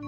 Hey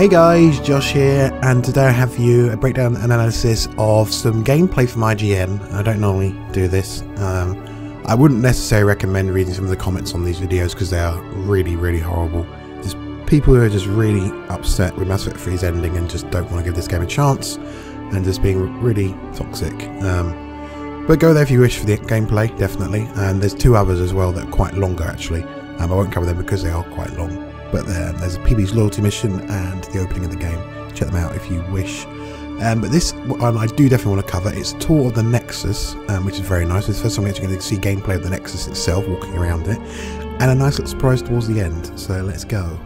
guys, Josh here, and today I have for you a breakdown analysis of some gameplay from IGN. I don't normally do this. I wouldn't necessarily recommend reading some of the comments on these videos because they are really horrible. There's people who are just really upset with Mass Effect 3's ending and just don't want to give this game a chance and just being really toxic. But go there if you wish for the gameplay, definitely. And there's two others as well that are quite longer actually. I won't cover them because they are quite long. But there's a PB's loyalty mission and the opening of the game. Check them out if you wish. But this one I do definitely want to cover. It's a tour of the Nexus, which is very nice. It's the first time we're actually going to see gameplay of the Nexus itself, walking around it. And a nice little surprise towards the end. So let's go.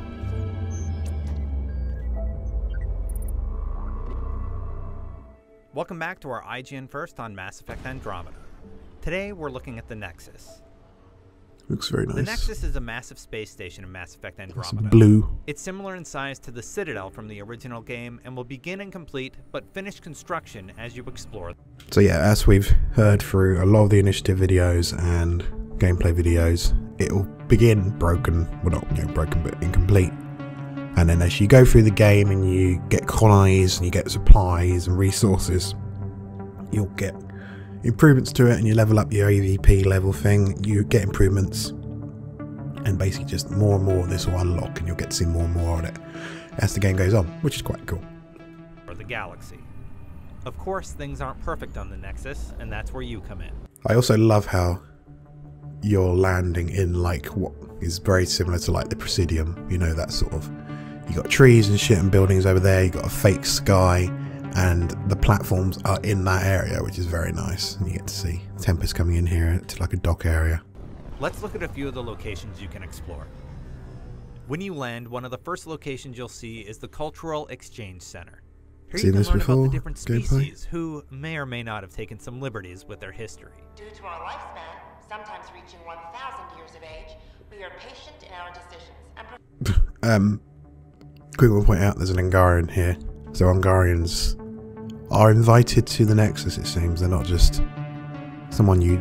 Welcome back to our IGN First on Mass Effect Andromeda. Today we're looking at the Nexus. Looks very nice. The Nexus is a massive space station in Mass Effect Andromeda. It's blue. It's similar in size to the Citadel from the original game and will begin in complete but finish construction as you explore. So yeah, as we've heard through a lot of the initiative videos and gameplay videos, it will begin broken, well not broken but incomplete. And then as you go through the game and you get colonies and you get supplies and resources, you'll get improvements to it and you level up your AVP level thing, you get improvements, and basically just more and more of this will unlock and you'll get to see more and more of it as the game goes on, which is quite cool. For the galaxy. Of course, things aren't perfect on the Nexus, and that's where you come in. I also love how you're landing in like what is very similar to like the Presidium, you know, that sort of, you got trees and shit and buildings over there, you got a fake sky, and the platforms are in that area, which is very nice. And you get to see Tempest coming in here to like a dock area. Let's look at a few of the locations you can explore. When you land, one of the first locations you'll see is the Cultural Exchange Center. Here you can learn about the different species who may or may not have taken some liberties with their history. Due to our lifespan, sometimes reaching 1,000 years of age, we are patient in our decisions. And quick one to point out, there's an Ungarian here. So Ungarians are invited to the Nexus, it seems. They're not just someone you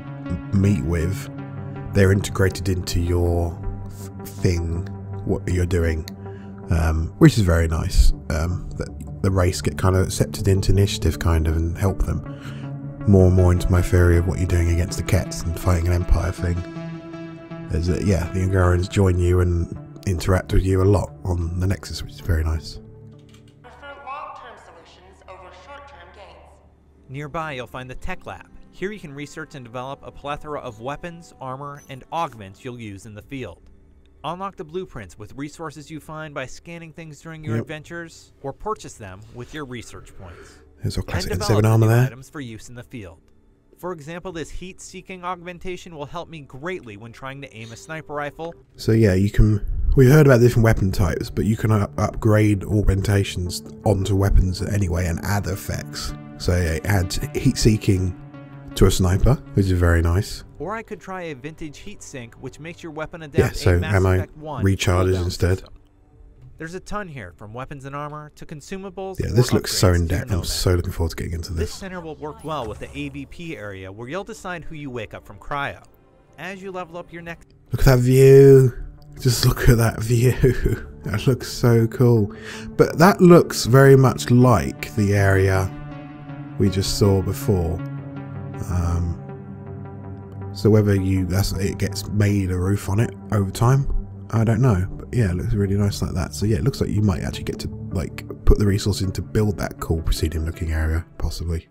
meet with. They're integrated into your thing, what you're doing, which is very nice. That the race get kind of accepted into initiative kind of and help them more and more into my theory of what you're doing against the Kets and fighting an empire thing. There's yeah, the Ungarians join you and interact with you a lot on the Nexus, which is very nice. Nearby, you'll find the Tech Lab. Here you can research and develop a plethora of weapons, armor, and augments you'll use in the field. Unlock the blueprints with resources you find by scanning things during your adventures, or purchase them with your research points. There's our classic and N7 armor there. Items for use in the field. For example, this heat-seeking augmentation will help me greatly when trying to aim a sniper rifle. So yeah, you can. We've heard about different weapon types, but you can upgrade augmentations onto weapons anyway and add effects. So yeah, it adds heat-seeking to a sniper, which is very nice. Or I could try a vintage heat sink, which makes your weapon adapt so a Mass ammo Effect 1 recharges instead. System. There's a ton here, from weapons and armor to consumables. Yeah, this looks so in depth. I'm so looking forward to getting into this. This center will work well with the AVP area, where you'll decide who you wake up from cryo. As you level up your next. Look at that view. Just look at that view. That looks so cool. But that looks very much like the area we just saw before. So whether it gets made a roof on it over time, I don't know. But yeah, it looks really nice like that. So yeah, it looks like you might actually get to like put the resources in to build that cool Presidium looking area, possibly.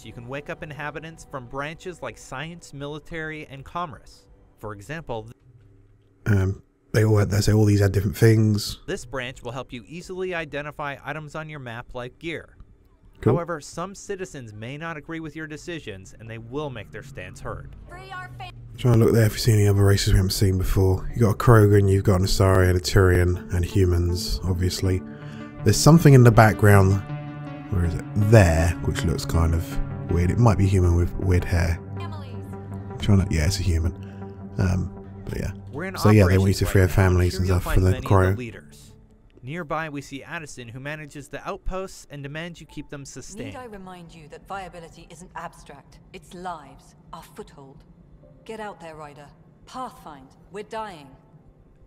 You can wake up inhabitants from branches like science, military, and commerce. For example, they say all these had different things. This branch will help you easily identify items on your map like gear. Cool. However, some citizens may not agree with your decisions, and they will make their stance heard. Trying to look there if you see any other races we haven't seen before. You've got a Krogan, you've got an Asari, a Turian, and humans, obviously. There's something in the background, where is it? There, which looks kind of weird. It might be human with weird hair. Yeah, it's a human. But yeah. So yeah, they want you to free their families and stuff for the cryo. Nearby, we see Addison, who manages the outposts and demands you keep them sustained. Need I remind you that viability isn't abstract? It's lives, our foothold. Get out there, Ryder. Pathfind. We're dying.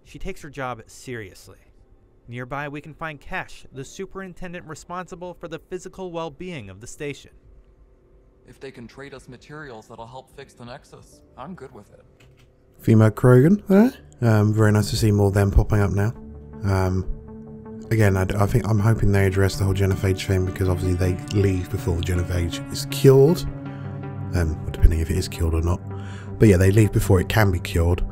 She takes her job seriously. Nearby, we can find Kesh, the superintendent responsible for the physical well-being of the station. If they can trade us materials that'll help fix the Nexus, I'm good with it. Female Krogan there. Very nice to see more of them popping up now. Again, I think I'm hoping they address the whole genophage thing, because obviously they leave before the genophage is cured. Depending if it is cured or not. But yeah, they leave before it can be cured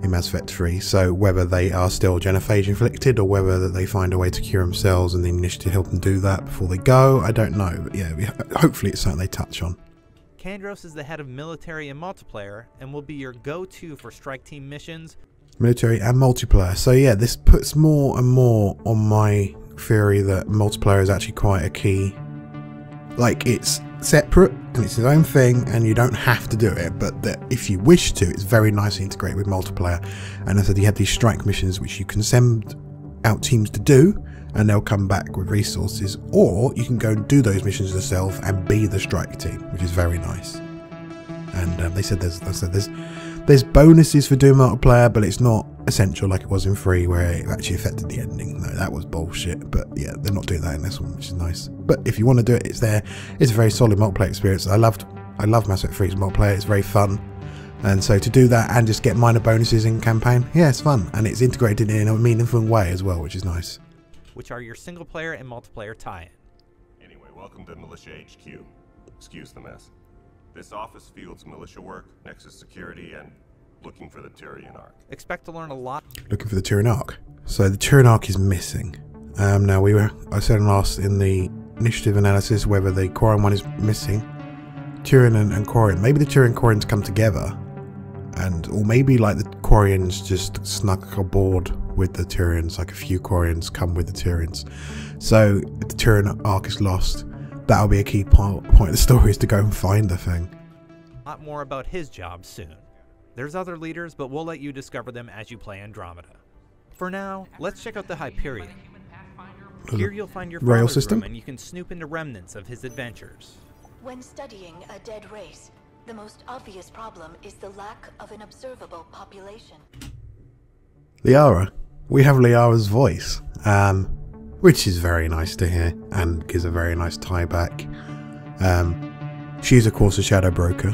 in Mass Effect 3. So whether they are still genophage inflicted or whether they find a way to cure themselves and the initiative help them do that before they go, I don't know. But yeah, hopefully it's something they touch on. Kandros is the head of military and multiplayer and will be your go-to for strike team missions. Military and multiplayer. So yeah, this puts more and more on my theory that multiplayer is actually quite a key. Like, it's separate and it's its own thing and you don't have to do it, but that if you wish to, it's very nicely integrated with multiplayer. And as I said, you have these strike missions which you can send out teams to do and they'll come back with resources, or you can go and do those missions yourself and be the strike team, which is very nice. And they said there's bonuses for doing multiplayer, but it's not essential like it was in 3 where it actually affected the ending. No, that was bullshit, but yeah, they're not doing that in this one, which is nice. But if you want to do it, it's there. It's a very solid multiplayer experience. I love Mass Effect 3's multiplayer. It's very fun. And so to do that and just get minor bonuses in campaign, yeah, it's fun. And it's integrated in a meaningful way as well, which is nice. Which are your single player and multiplayer tie-in. Anyway, welcome to Militia HQ. Excuse the mess. This office fields militia work, Nexus security, and looking for the Turian Ark. Expect to learn a lot. Looking for the Turian Ark. So the Turian Ark is missing. Now I said last in the initiative analysis whether the Quarian one is missing. Turian and Quarian. Maybe the Turian Quarians come together, or maybe like the Quarians just snuck aboard with the Turians. Like a few Quarians come with the Turians. So if the Turian Ark is lost, that'll be a key point of the story, is to go and find the thing. A lot more about his job soon. There's other leaders, but we'll let you discover them as you play Andromeda. For now, let's check out the Hyperion. Here you'll find your rail father's system, room, and you can snoop into remnants of his adventures. When studying a dead race, the most obvious problem is the lack of an observable population. Liara. We have Liara's voice, which is very nice to hear and gives a very nice tie back. She's of course a shadow broker.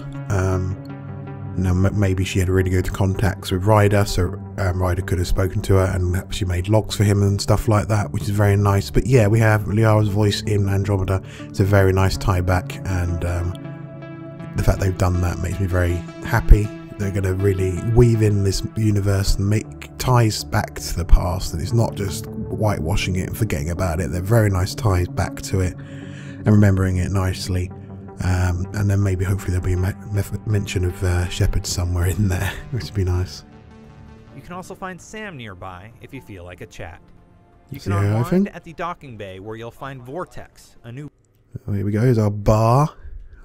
Now maybe she had really good contacts with Ryder, so Ryder could have spoken to her and she made logs for him and stuff like that, which is very nice. But yeah, we have Liara's voice in Andromeda. It's a very nice tie back, and the fact they've done that makes me very happy. They're going to really weave in this universe and make ties back to the past, and it's not just whitewashing it and forgetting about it. They're very nice ties back to it and remembering it nicely. And then maybe hopefully there'll be a mention of Shepard somewhere in there, which would be nice. You can also find Sam nearby if you feel like a chat. You can Yeah, I unwind think. at the docking bay where you'll find Vortex, a new Oh, here we go. Here's our bar.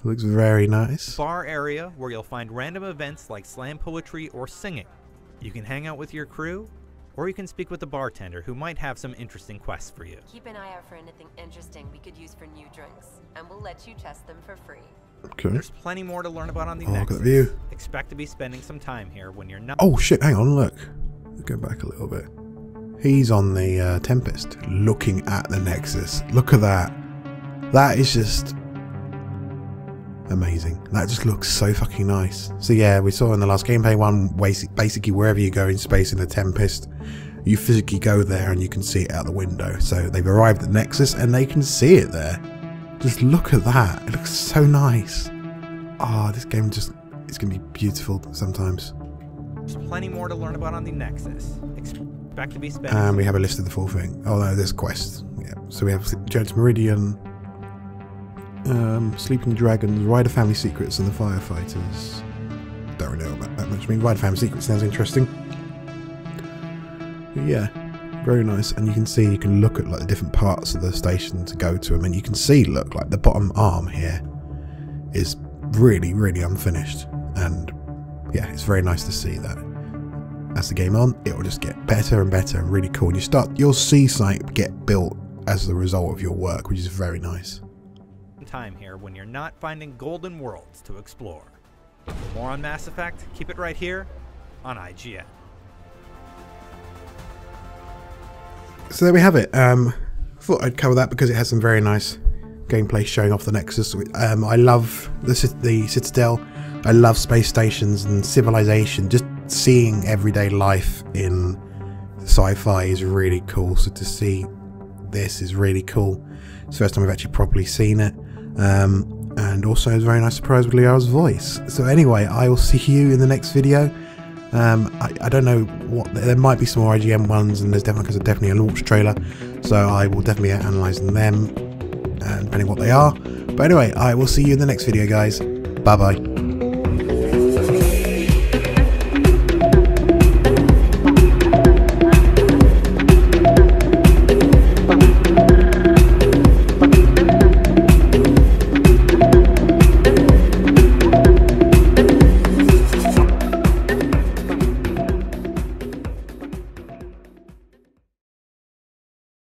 Looks very nice. bar area where you'll find random events like slam poetry or singing. You can hang out with your crew, or you can speak with the bartender who might have some interesting quests for you. Keep an eye out for anything interesting we could use for new drinks, and we'll let you test them for free. Okay. There's plenty more to learn about on the Oh, look at Nexus. the view. Expect to be spending some time here when you're not. Oh shit, hang on, look. Let's go back a little bit. He's on the Tempest, looking at the Nexus. Look at that. That is just amazing. That just looks so fucking nice. So yeah, we saw in the last gameplay one, basically wherever you go in space in the Tempest, you physically go there and you can see it out the window. So they've arrived at Nexus and they can see it there. Just look at that. It looks so nice. Ah, this game just, it's going to be beautiful sometimes. There's plenty more to learn about on the Nexus. Expect to be spending. And we have a list of the full thing. Oh no, there's quests. Yeah. So we have Jones Meridian, Sleeping Dragons, Ryder Family Secrets, and the Firefighters. Don't really know about that much. I mean, Ryder Family Secrets sounds interesting. But yeah, very nice. And you can see, you can look at like the different parts of the station to go to them, and you can see, look, like the bottom arm here is really, really unfinished. And yeah, it's very nice to see that. as the game on, it will just get better and better and really cool. And you'll see something get built as the result of your work, which is very nice. Time here when you're not finding golden worlds to explore. For more on Mass Effect, keep it right here on IGN. So there we have it. Thought I'd cover that because it has some very nice gameplay showing off the Nexus. I love the Citadel. I love space stations and civilization. Just seeing everyday life in sci-fi is really cool. So to see this is really cool. It's the first time I've actually properly seen it. And also it's a very nice surprise with Liara's voice. So anyway, I will see you in the next video. I don't know what, there might be some more IGN ones, and there's definitely a launch trailer, so I will definitely analyse them, depending on what they are. But anyway, I will see you in the next video, guys. Bye bye.